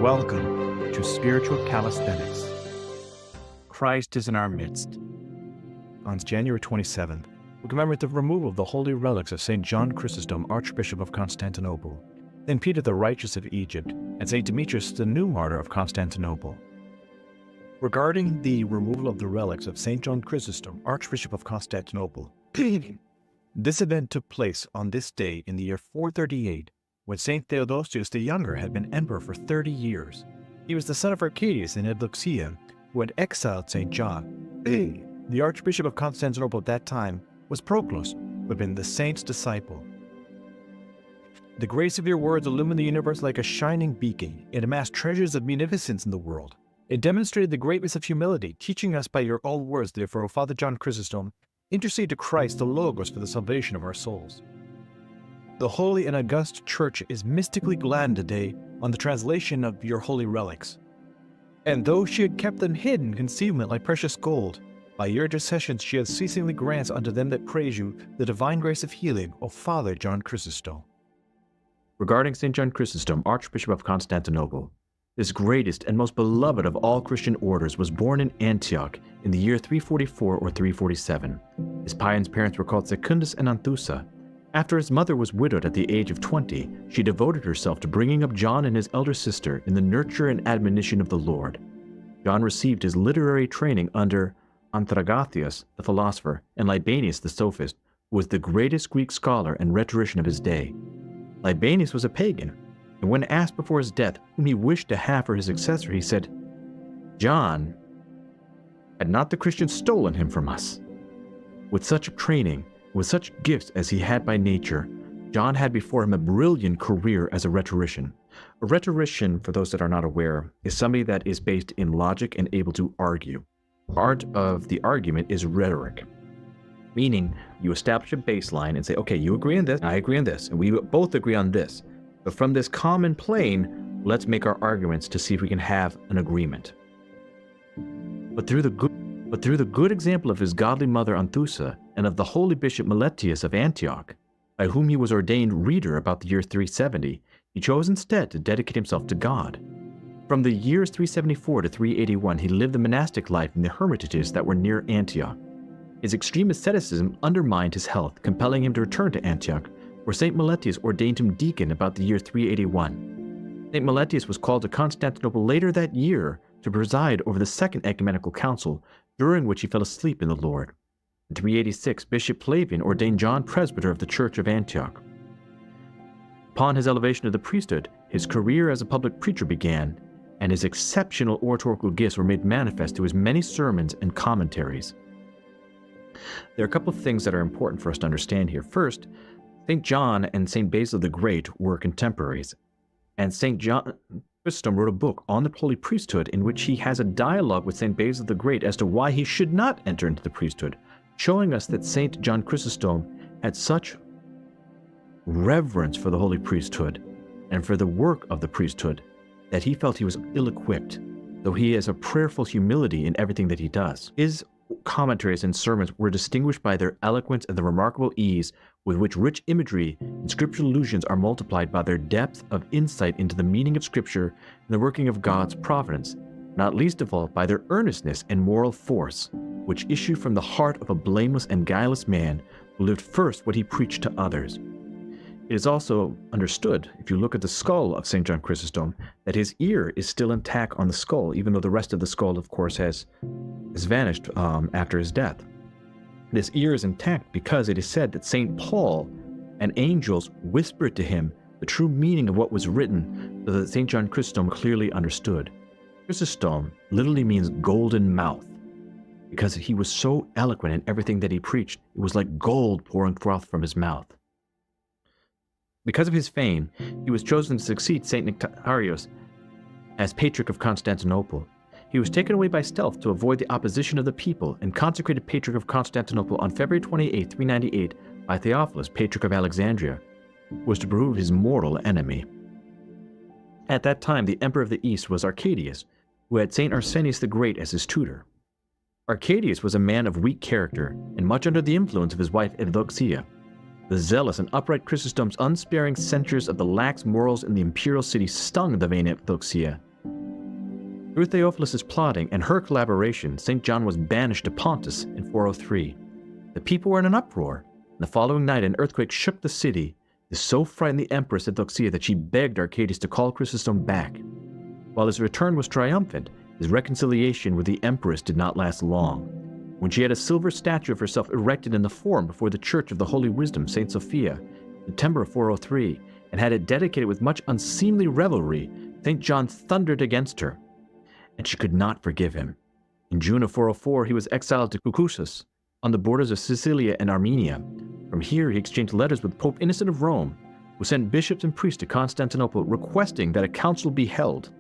Welcome to Spiritual Calisthenics. Christ is in our midst. On January 27th, we commemorate the removal of the holy relics of St. John Chrysostom, Archbishop of Constantinople, St. Peter the Righteous of Egypt, and St. Demetrios, the new martyr of Constantinople. Regarding the removal of the relics of St. John Chrysostom, Archbishop of Constantinople, this event took place on this day in the year 438, when St. Theodosius the Younger had been emperor for 30 years. He was the son of Arcadius and Eudoxia, who had exiled St. John. The Archbishop of Constantinople at that time was Proclus, who had been the saint's disciple. The grace of your words illumined the universe like a shining beacon. It amassed treasures of munificence in the world. It demonstrated the greatness of humility, teaching us by your own words, therefore, O Father John Chrysostom, intercede to Christ the Logos for the salvation of our souls. The holy and august Church is mystically glad today on the translation of your holy relics. And though she had kept them hidden in concealment like precious gold, by your intercessions she unceasingly grants unto them that praise you the divine grace of healing, O Father John Chrysostom. Regarding St. John Chrysostom, Archbishop of Constantinople, this greatest and most beloved of all Christian orders was born in Antioch in the year 344 or 347. His pious parents were called Secundus and Anthusa. After his mother was widowed at the age of 20, she devoted herself to bringing up John and his elder sister in the nurture and admonition of the Lord. John received his literary training under Anthragathius, the philosopher, and Libanius, the sophist, who was the greatest Greek scholar and rhetorician of his day. Libanius was a pagan, and when asked before his death whom he wished to have for his successor, he said, "John, had not the Christians stolen him from us?" With such training, with such gifts as he had by nature, John had before him a brilliant career as a rhetorician. A rhetorician, for those that are not aware, is somebody that is based in logic and able to argue. Art of the argument is rhetoric, meaning you establish a baseline and say, okay, you agree on this, I agree on this, and we both agree on this. But from this common plane, let's make our arguments to see if we can have an agreement. But through the good example of his godly mother Anthusa and of the holy bishop Meletius of Antioch, by whom he was ordained reader about the year 370, he chose instead to dedicate himself to God. From the years 374 to 381, he lived the monastic life in the hermitages that were near Antioch. His extreme asceticism undermined his health, compelling him to return to Antioch, where St. Meletius ordained him deacon about the year 381. St. Meletius was called to Constantinople later that year to preside over the Second Ecumenical Council, during which he fell asleep in the Lord. In 386, Bishop Flavian ordained John presbyter of the Church of Antioch. Upon his elevation to the priesthood, his career as a public preacher began, and his exceptional oratorical gifts were made manifest through his many sermons and commentaries. There are a couple of things that are important for us to understand here. First, St. John and St. Basil the Great were contemporaries, and St. John Chrysostom wrote a book on the holy priesthood in which he has a dialogue with St. Basil the Great as to why he should not enter into the priesthood, showing us that St. John Chrysostom had such reverence for the holy priesthood and for the work of the priesthood that he felt he was ill-equipped, though he has a prayerful humility in everything that he does. His commentaries and sermons were distinguished by their eloquence and the remarkable ease with which rich imagery and scriptural allusions are multiplied by their depth of insight into the meaning of Scripture and the working of God's providence, not least of all by their earnestness and moral force, which issued from the heart of a blameless and guileless man who lived first what he preached to others. It is also understood, if you look at the skull of St. John Chrysostom, that his ear is still intact on the skull, even though the rest of the skull, of course, has vanished after his death. This ear is intact because it is said that St. Paul and angels whispered to him the true meaning of what was written so that St. John Chrysostom clearly understood. Chrysostom literally means golden mouth because he was so eloquent in everything that he preached. It was like gold pouring forth from his mouth. Because of his fame, he was chosen to succeed St. Nectarios as Patriarch of Constantinople. He was taken away by stealth to avoid the opposition of the people and consecrated Patriarch of Constantinople on February 28, 398 by Theophilus, Patriarch of Alexandria, who was to prove his mortal enemy. At that time, the Emperor of the East was Arcadius, who had St. Arsenius the Great as his tutor. Arcadius was a man of weak character and much under the influence of his wife Eudoxia. The zealous and upright Chrysostom's unsparing censures of the lax morals in the imperial city stung the vain Eudoxia, Through Theophilus' plotting and her collaboration, St. John was banished to Pontus in 403. The people were in an uproar, and the following night an earthquake shook the city. This so frightened the Empress Eudoxia that she begged Arcadius to call Chrysostom back. While his return was triumphant, his reconciliation with the Empress did not last long. When she had a silver statue of herself erected in the Forum before the Church of the Holy Wisdom, St. Sophia, in September of 403, and had it dedicated with much unseemly revelry, St. John thundered against her, and she could not forgive him. In June of 404, he was exiled to Cucusus, on the borders of Sicilia and Armenia. From here, he exchanged letters with Pope Innocent of Rome, who sent bishops and priests to Constantinople requesting that a council be held.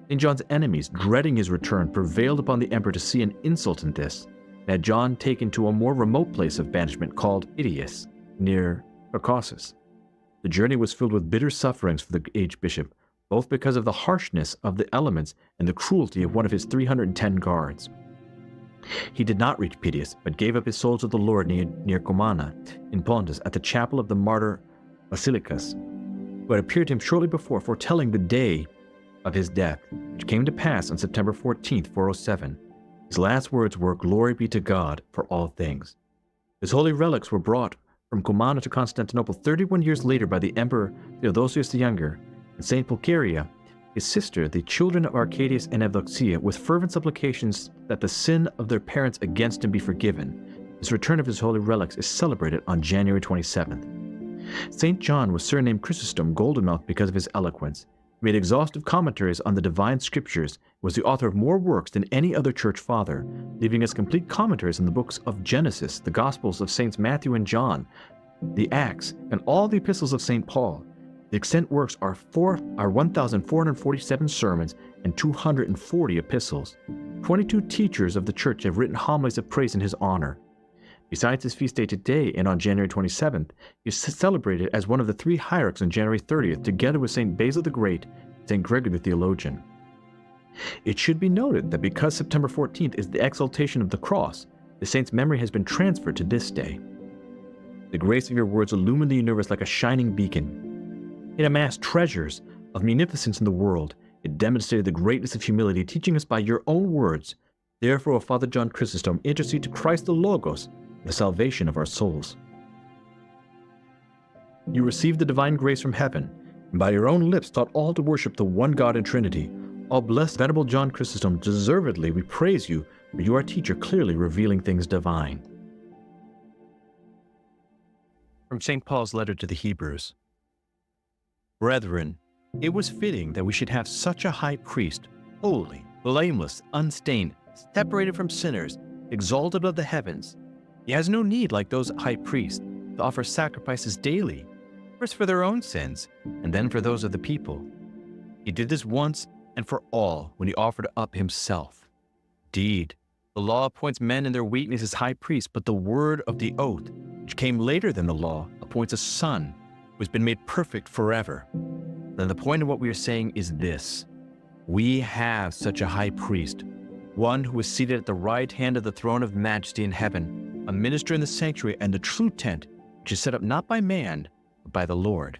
St. John's enemies, dreading his return, prevailed upon the emperor to see an insult in this, and had John taken to a more remote place of banishment called Idias, near Caucasus. The journey was filled with bitter sufferings for the aged bishop, both because of the harshness of the elements and the cruelty of one of his 310 guards. He did not reach Pityus, but gave up his soul to the Lord near Comana, in Pontus, at the chapel of the martyr Basilicus, who had appeared to him shortly before, foretelling the day of his death, which came to pass on September 14th, 407. His last words were, "Glory be to God for all things." His holy relics were brought from Comana to Constantinople 31 years later by the Emperor Theodosius the Younger, and St. Pulcheria, his sister, the children of Arcadius and Eudoxia, with fervent supplications that the sin of their parents against him be forgiven. This return of his holy relics is celebrated on January 27th. St. John was surnamed Chrysostom, Golden-Mouthed, because of his eloquence. He made exhaustive commentaries on the divine scriptures, was the author of more works than any other church father, leaving us complete commentaries on the books of Genesis, the Gospels of Saints Matthew and John, the Acts, and all the epistles of St. Paul. The extant works are 1,447 sermons and 240 epistles. 22 teachers of the church have written homilies of praise in his honor. Besides his feast day today and on January 27th, he is celebrated as one of the three hierarchs on January 30th, together with St. Basil the Great and St. Gregory the Theologian. It should be noted that because September 14th is the exaltation of the cross, the saint's memory has been transferred to this day. The grace of your words illumined the universe like a shining beacon. It amassed treasures of munificence in the world. It demonstrated the greatness of humility, teaching us by your own words. Therefore, O Father John Chrysostom, intercede to Christ the Logos, the salvation of our souls. You received the divine grace from heaven, and by your own lips taught all to worship the one God in Trinity. All blessed venerable John Chrysostom, deservedly we praise you, for you are teacher, clearly revealing things divine. From St. Paul's letter to the Hebrews. Brethren, it was fitting that we should have such a high priest, holy, blameless, unstained, separated from sinners, exalted above the heavens. He has no need, like those high priests, to offer sacrifices daily, first for their own sins, and then for those of the people. He did this once and for all when he offered up himself. Indeed, the law appoints men in their weakness as high priests, but the word of the oath, which came later than the law, appoints a son who has been made perfect forever. Then the point of what we are saying is this: we have such a high priest, one who is seated at the right hand of the throne of majesty in heaven, a minister in the sanctuary and the true tent, which is set up not by man, but by the Lord.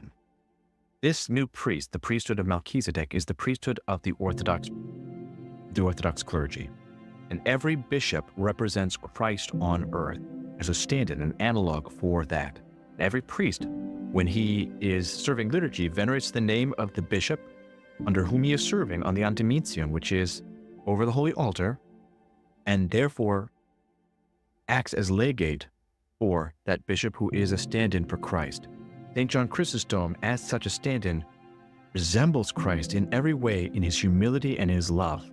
This new priest, the priesthood of Melchizedek, is the priesthood of the Orthodox clergy. And every bishop represents Christ on earth as a stand-in, an analog for that. Every priest, when he is serving liturgy, venerates the name of the bishop under whom he is serving on the antimension, which is over the holy altar, and therefore acts as legate for that bishop who is a stand-in for Christ. St. John Chrysostom, as such a stand-in, resembles Christ in every way in his humility and his love.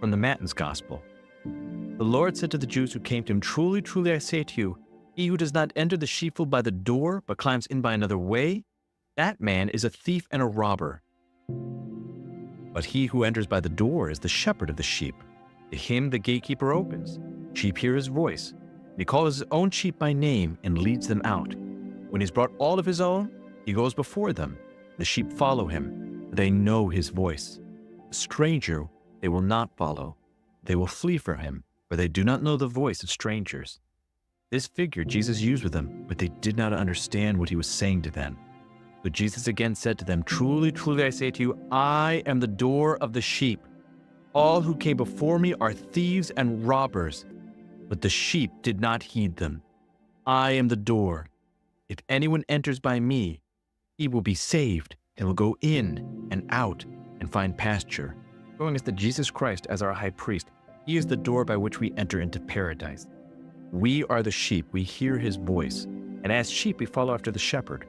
From the Matins Gospel. The Lord said to the Jews who came to him, "Truly, truly, I say to you, he who does not enter the sheepfold by the door, but climbs in by another way, that man is a thief and a robber. But he who enters by the door is the shepherd of the sheep. To him the gatekeeper opens. Sheep hear his voice. He calls his own sheep by name and leads them out. When he's brought all of his own, he goes before them. The sheep follow him, for they know his voice. The stranger they will not follow. They will flee from him, for they do not know the voice of strangers." This figure Jesus used with them, but they did not understand what he was saying to them. But Jesus again said to them, "Truly, truly, I say to you, I am the door of the sheep. All who came before me are thieves and robbers, but the sheep did not heed them. I am the door. If anyone enters by me, he will be saved and will go in and out and find pasture." Showing us that Jesus Christ, as our high priest, he is the door by which we enter into paradise. We are the sheep. We hear his voice. And as sheep, we follow after the shepherd.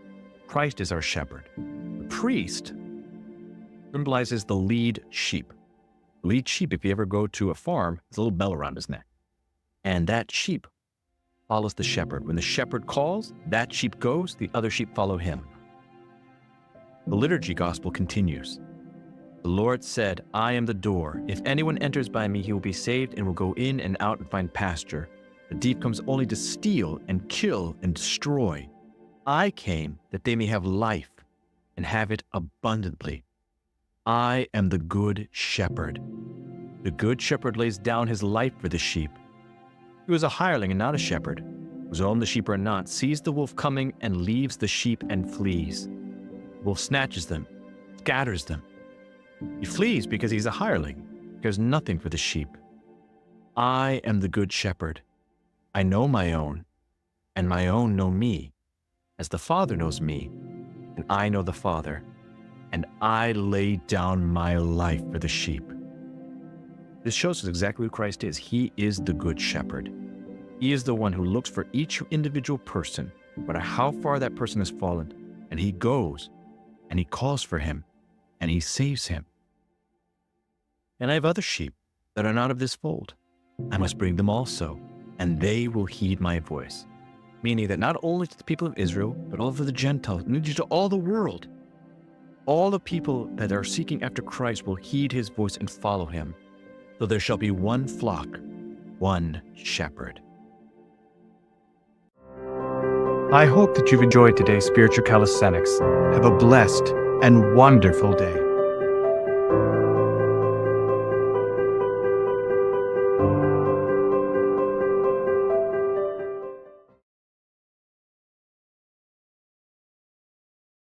Christ is our shepherd. The priest symbolizes the lead sheep. The lead sheep, if you ever go to a farm, has a little bell around his neck. And that sheep follows the shepherd. When the shepherd calls, that sheep goes, the other sheep follow him. The liturgy gospel continues. The Lord said, "I am the door. If anyone enters by me, he will be saved and will go in and out and find pasture. The thief comes only to steal and kill and destroy. I came that they may have life and have it abundantly. I am the good shepherd. The good shepherd lays down his life for the sheep. He was a hireling and not a shepherd, whose own the sheep are not, sees the wolf coming and leaves the sheep and flees. The wolf snatches them, scatters them. He flees because he's a hireling, cares nothing for the sheep. I am the good shepherd. I know my own, and my own know me, as the Father knows me, and I know the Father, and I lay down my life for the sheep." This shows us exactly who Christ is. He is the good shepherd. He is the one who looks for each individual person, no matter how far that person has fallen, and he goes, and he calls for him, and he saves him. And I have other sheep that are not of this fold. I must bring them also, and they will heed my voice. Meaning that not only to the people of Israel, but also the Gentiles, and to all the world. All the people that are seeking after Christ will heed his voice and follow him. So there shall be one flock, one shepherd. I hope that you've enjoyed today's spiritual calisthenics. Have a blessed and wonderful day.